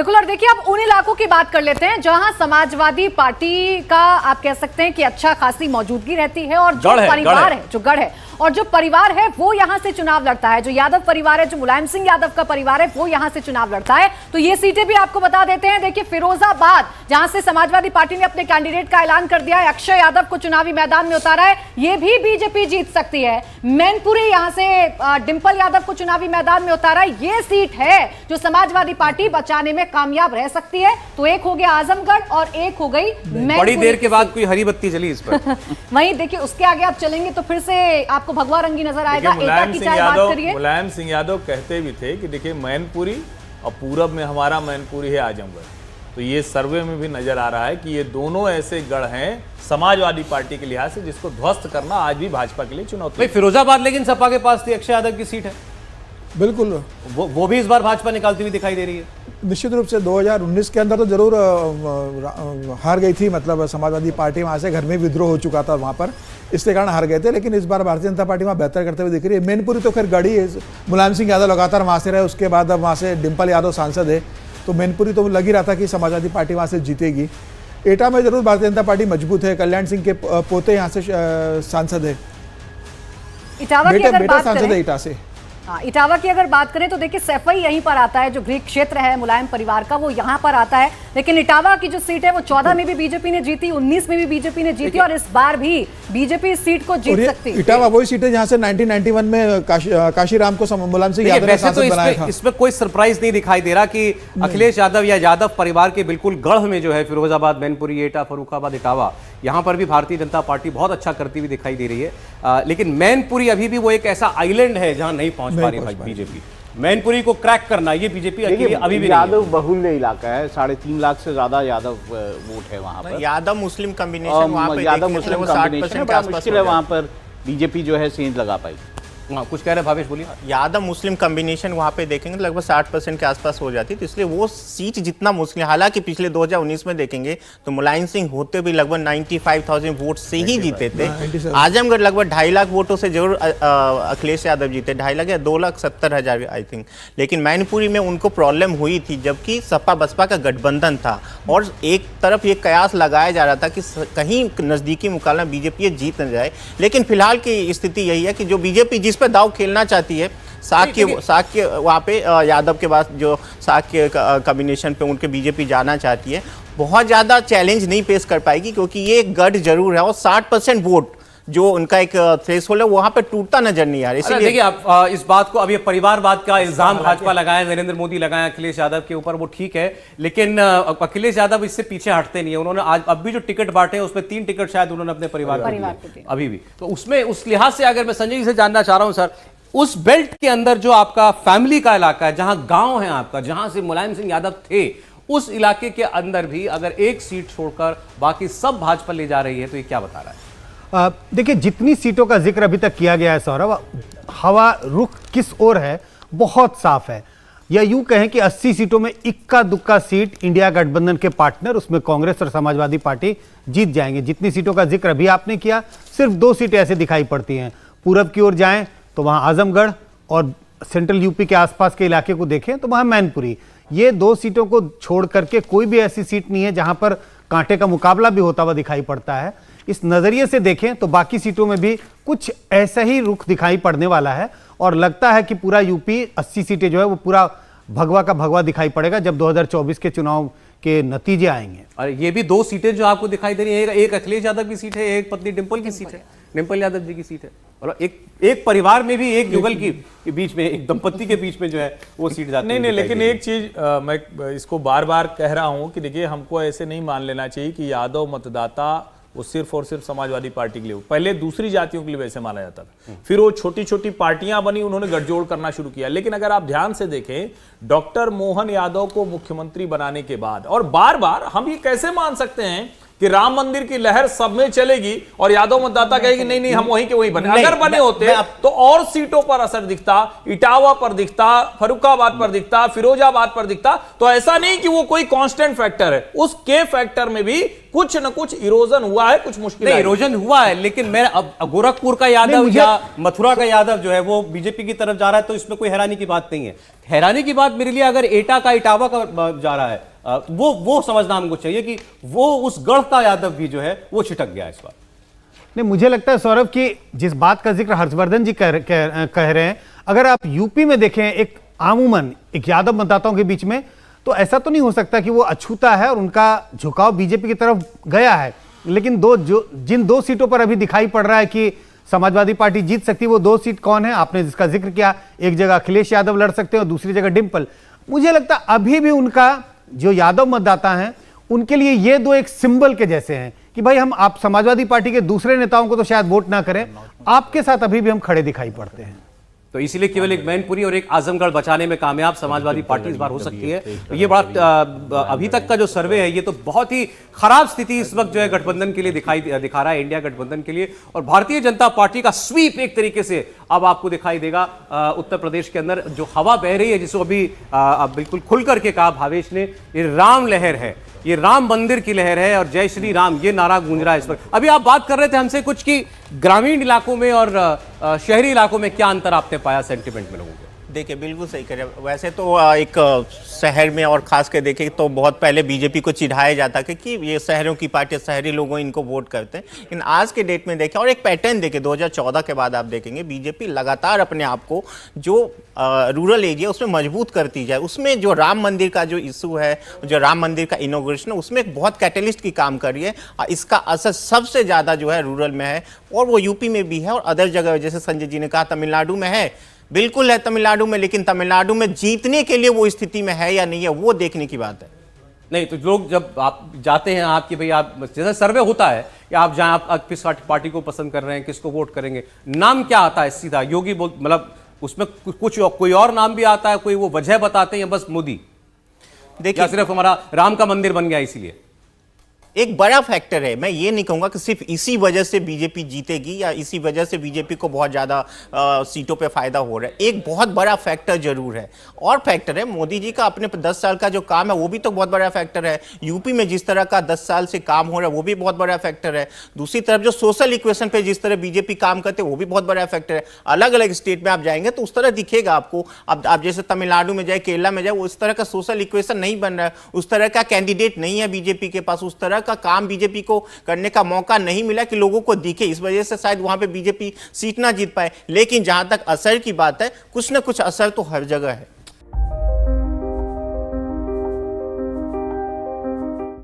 बिल्कुल। और देखिए अब उन इलाकों की बात कर लेते हैं जहां समाजवादी पार्टी का आप कह सकते हैं कि अच्छा खासी मौजूदगी रहती है और जो परिवार है, जो गढ़ है और जो परिवार है वो यहां से चुनाव लड़ता है। जो यादव परिवार है, जो मुलायम सिंह यादव का परिवार है, वो यहां से चुनाव लड़ता है। तो ये सीटें भी आपको बता देते हैं। देखिए फिरोजाबाद, जहां से समाजवादी पार्टी ने अपने कैंडिडेट का ऐलान कर दिया है, अक्षय यादव को चुनावी मैदान में उतारा है, ये भी बीजेपी जीत सकती है। मैनपुरी, यहां से डिंपल यादव को चुनावी मैदान में उतारा है, ये सीट है जो समाजवादी पार्टी बचाने में कामयाब रह सकती है। तो एक हो गया आजमगढ़ और एक हो गई मैनपुरी। बड़ी देर के बाद कोई हरी बत्ती जली इस पर। वहीं देखिए उसके आगे आप चलेंगे तो फिर से आपको भगवा रंगी नजर आएगा। मुलायम सिंह यादव कहते भी थे कि देखिए मैनपुरी और पूरब में हमारा मैनपुरी है आजमगढ़। तो ये सर्वे में भी नजर आ रहा है कि ये दोनों ऐसे गढ़ हैं समाजवादी पार्टी के लिहाज से जिसको ध्वस्त करना आज भी भाजपा के लिए चुनौती है। फिरोजाबाद लेकिन सपा के पास थी, अक्षय यादव की सीट है। बिल्कुल, वो भी इस बार भाजपा निकालती हुई दिखाई दे रही है। निश्चित रूप से 2019 के अंदर तो जरूर हार गई थी, मतलब समाजवादी पार्टी वहाँ से घर में विद्रोह हो चुका था वहाँ पर, इसके कारण हार गए थे। लेकिन इस बार भारतीय जनता पार्टी वहाँ बेहतर करते हुए दिख रही है। मैनपुरी तो खैर गढ़ी है, मुलायम सिंह यादव लगातार वहाँ से रहे, उसके बाद अब वहाँ से डिंपल यादव सांसद है, तो मैनपुरी तो लग ही रहा था कि समाजवादी पार्टी वहाँ से जीतेगी। एटा में जरूर भारतीय जनता पार्टी मजबूत है, कल्याण सिंह के पोते यहाँ से सांसद है, बेटा सांसद है एटा से। हाँ, इटावा की अगर बात करें तो देखिए सैफई यहीं पर आता है, जो गृह क्षेत्र है मुलायम परिवार का वो यहाँ पर आता है। लेकिन इटावा की जो सीट है वो 14 में भी बीजेपी ने जीती, 19 में भी बीजेपी ने जीती और इस बार भी बीजेपी इस सीट को जीत सकती है। इटावा वही सीट है जहाँ से 1991 में काशीराम को मुलायम सिंह यादव ने सांसद बनाया था। इसमें कोई सरप्राइज नहीं दिखाई दे रहा कि अखिलेश यादव या यादव परिवार के बिल्कुल गढ़ में जो है फिरोजाबाद, मैनपुरी, एटा, फर्रुखाबाद, इटावा, यहाँ पर भी भारतीय जनता पार्टी बहुत अच्छा करती हुई दिखाई दे रही है। लेकिन मैनपुरी अभी भी वो एक ऐसा आइलैंड है जहाँ नहीं पहुंच पा रही बीजेपी। मैनपुरी को क्रैक करना ये बीजेपी अभी भी यादव बहुल्य इलाका है, 3.5 लाख से ज्यादा यादव वोट है वहाँ पर। यादव मुस्लिम कॉम्बिनेशन वहाँ पे यादव मुस्लिम कॉम्बिनेशन बड़ा मुश्किल है वहाँ पर बीजेपी जो है सेंध लगा पाई। हाँ, कुछ कह रहे हैं भावेश, बोलिए। यादव मुस्लिम कॉम्बिनेशन वहाँ पे देखेंगे लगभग 60% के आसपास हो जाती है, तो इसलिए वो सीट जितना मुस्लिम, हालांकि पिछले 2019 में देखेंगे तो मुलायम सिंह होते भी लगभग 95,000 वोट से ही जीते थे। आजमगढ़ लगभग 2.5 लाख वोटों से जरूर अखिलेश यादव जीते, 2.5 लाख या 2,70,000 आई थिंक। लेकिन मैनपुरी में उनको प्रॉब्लम हुई थी, जबकि सपा बसपा का गठबंधन था और एक तरफ ये कयास लगाया जा रहा था कि कहीं नजदीकी मुकाबला बीजेपी जीत न जाए। लेकिन फिलहाल की स्थिति यही है कि जो बीजेपी जिस पर दाव खेलना चाहती है, साक्य वहाँ पे यादव के बाद जो साक्य कॉम्बिनेशन पे उनके बीजेपी जाना चाहती है, बहुत ज़्यादा चैलेंज नहीं पेश कर पाएगी क्योंकि ये एक गढ़ जरूर है और 60% वोट जो उनका एक थ्रेशोल्ड है वहां पे टूटता नजर नहीं आ रहा। इसलिए देखिए आप इस बात को, अब ये परिवारवाद का इल्जाम भाजपा लगाया, नरेंद्र मोदी लगाया अखिलेश यादव के ऊपर, वो ठीक है, लेकिन अखिलेश यादव इससे पीछे हटते नहीं है। उन्होंने आज अब भी जो टिकट बांटे उसमें 3 टिकट शायद उन्होंने अपने परिवार को दिए अभी भी। तो उसमें उस लिहाज से अगर मैं संजय जी से जानना चाह रहा हूं सर, उस बेल्ट के अंदर जो आपका फैमिली का इलाका है, जहां गांव है आपका, जहां से मुलायम सिंह यादव थे, उस इलाके के अंदर भी अगर एक सीट छोड़कर बाकी सब भाजपा ले जा रही है, तो ये क्या बता रहा है? देखिए जितनी सीटों का जिक्र अभी तक किया गया है सौरभ, हवा रुख किस ओर है बहुत साफ है। या यूं कहें कि 80 सीटों में इक्का दुक्का सीट इंडिया गठबंधन के पार्टनर, उसमें कांग्रेस और समाजवादी पार्टी जीत जाएंगे। जितनी सीटों का जिक्र अभी आपने किया, सिर्फ 2 सीटें ऐसे दिखाई पड़ती हैं। पूरब की ओर जाएं तो वहां आजमगढ़, और सेंट्रल यूपी के आसपास के इलाके को देखें तो वहां मैनपुरी। ये 2 सीटों को छोड़ करके कोई भी ऐसी सीट नहीं है जहां पर कांटे का मुकाबला भी होता हुआ दिखाई पड़ता है। इस नजरिए से देखें तो बाकी सीटों में भी कुछ ऐसा ही रुख दिखाई पड़ने वाला है और लगता है कि पूरा यूपी 80 सीटें जो है वो पूरा भगवा का भगवा दिखाई पड़ेगा जब 2024 के चुनाव के नतीजे आएंगे। और ये भी 2 सीटें जो आपको दिखाई दे रही है, एक अखिलेश यादव की सीट है, एक पत्नी डिंपल की सीट है, डिंपल यादव जी की सीट है, और एक परिवार में भी एक युगल के बीच में, एक दंपत्ति के बीच में जो है वो सीट जाती है। नहीं, लेकिन एक चीज मैं इसको बार बार कह रहा हूं कि देखिए हमको ऐसे नहीं मान लेना चाहिए कि यादव मतदाता वो सिर्फ और सिर्फ समाजवादी पार्टी के लिए, पहले दूसरी जातियों के लिए वैसे माना जाता था, फिर वो छोटी छोटी पार्टियां बनी, उन्होंने गठजोड़ करना शुरू किया। लेकिन अगर आप ध्यान से देखें, डॉक्टर मोहन यादव को मुख्यमंत्री बनाने के बाद, और बार बार हम ये कैसे मान सकते हैं कि राम मंदिर की लहर सब में चलेगी और यादव मतदाता कहेगी नहीं नहीं हम वहीं के वहीं बने। अगर बने होते तो और सीटों पर असर दिखता, इटावा पर दिखता, फर्रुखाबाद पर दिखता, फिरोजाबाद पर दिखता। तो ऐसा नहीं कि वो कोई कांस्टेंट फैक्टर है, उस के फैक्टर में भी कुछ न कुछ इरोजन हुआ है, कुछ मुश्किल नहीं, इरोजन हुआ है, लेकिन मैं अब गोरखपुर का यादव या मथुरा का यादव जो है वो बीजेपी की तरफ जा रहा है, तो इसमें कोई हैरानी की बात नहीं है। हैरानी की बात मेरे लिए अगर एटा का इटावा का जा रहा है, वो समझना हमको चाहिए कि वो उस गढ़ का यादव भी जो है वो छिटक गया इस बार। नहीं, मुझे लगता है सौरभ कि जिस बात का जिक्र हर्षवर्धन जी कह रहे हैं, अगर आप यूपी में देखें एक आमूमन एक यादव मतदाताओं के बीच में, तो ऐसा तो नहीं हो सकता कि वो अछूता है और उनका झुकाव बीजेपी की तरफ गया है। लेकिन जिन दो सीटों पर अभी दिखाई पड़ रहा है कि समाजवादी पार्टी जीत सकती है, वो 2 सीट कौन है, आपने जिसका जिक्र किया, एक जगह अखिलेश यादव लड़ सकते हैं और दूसरी जगह डिंपल। मुझे लगता है अभी भी उनका जो यादव मतदाता हैं उनके लिए ये 2 एक सिंबल के जैसे हैं कि भाई आप समाजवादी पार्टी के दूसरे नेताओं को तो शायद वोट ना करें, आपके साथ अभी भी हम खड़े दिखाई पड़ते हैं। तो इसीलिए केवल एक मैनपुरी और एक आजमगढ़ बचाने में कामयाब समाजवादी पार्टी इस बार हो सकती है। तो ये बड़ा अभी तक का जो सर्वे है ये तो बहुत ही खराब स्थिति इस वक्त जो है गठबंधन के लिए दिखा रहा है, इंडिया गठबंधन के लिए। और भारतीय जनता पार्टी का स्वीप एक तरीके से अब आपको दिखाई देगा उत्तर प्रदेश के अंदर। जो हवा बह रही है, जिसको अभी बिल्कुल खुल करके कहा भावेश ने, ये राम लहर है, ये राम मंदिर की लहर है और जय श्री राम ये नारा गूंज रहा है इस वक्त। अभी आप बात कर रहे थे हमसे कुछ कि ग्रामीण इलाकों में और शहरी इलाकों में क्या अंतर आपने पाया सेंटिमेंट में लोगों के? देखिए, बिल्कुल सही करें। वैसे तो एक शहर में और खास कर देखें तो बहुत पहले बीजेपी को चिढ़ाया जाता है कि ये शहरों की पार्टी, शहरी लोगों इनको वोट करते हैं। लेकिन आज के डेट में देखें और एक पैटर्न देखें 2014 के बाद आप देखेंगे बीजेपी लगातार अपने आप को जो रूरल एरिया उसमें मजबूत करती जाए। उसमें जो राम मंदिर का जो इशू है, जो राम मंदिर का इनॉग्रेशन है, उसमें एक बहुत कैटलिस्ट की काम कर रही है। इसका असर सबसे ज़्यादा जो है रूरल में है और वो यूपी में भी है और अदर जगह, जैसे संजय जी ने कहा तमिलनाडु में है, बिल्कुल है तमिलनाडु में। लेकिन तमिलनाडु में जीतने के लिए वो स्थिति में है या नहीं है, वो देखने की बात है। नहीं तो लोग जब आप जाते हैं, आपकी भाई आप जैसे सर्वे होता है कि आप जहां आप किस पार्टी को पसंद कर रहे हैं, किसको वोट करेंगे, नाम क्या आता है सीधा? योगी मतलब उसमें कुछ कोई और नाम भी आता है, कोई वो वजह बताते हैं या बस मोदी? देखिए, सिर्फ हमारा राम का मंदिर बन गया इसीलिए? एक बड़ा फैक्टर है। मैं ये नहीं कहूंगा कि सिर्फ इसी वजह से बीजेपी जीतेगी या इसी वजह से बीजेपी को बहुत ज़्यादा सीटों पे फायदा हो रहा है। एक बहुत बड़ा फैक्टर जरूर है और फैक्टर है मोदी जी का अपने 10 साल का जो काम है वो भी तो बहुत बड़ा फैक्टर है। यूपी में जिस तरह का 10 साल से काम हो रहा है वो भी बहुत बड़ा फैक्टर है। दूसरी तरफ जो सोशल इक्वेशन पे जिस तरह बीजेपी काम करते हैं वो भी बहुत बड़ा फैक्टर है। अलग अलग स्टेट में आप जाएंगे तो उस तरह दिखेगा आपको। अब आप जैसे तमिलनाडु में जाए, केरला में जाए, वो इस तरह का सोशल इक्वेशन नहीं बन रहा है, उस तरह का कैंडिडेट नहीं है बीजेपी के पास, उस तरह का काम बीजेपी को करने का मौका नहीं मिला कि लोगों को दिखे। इस वजह से शायद वहां पे बीजेपी सीट ना जीत पाए। लेकिन जहां तक असर की बात है, कुछ ना कुछ असर तो हर जगह है।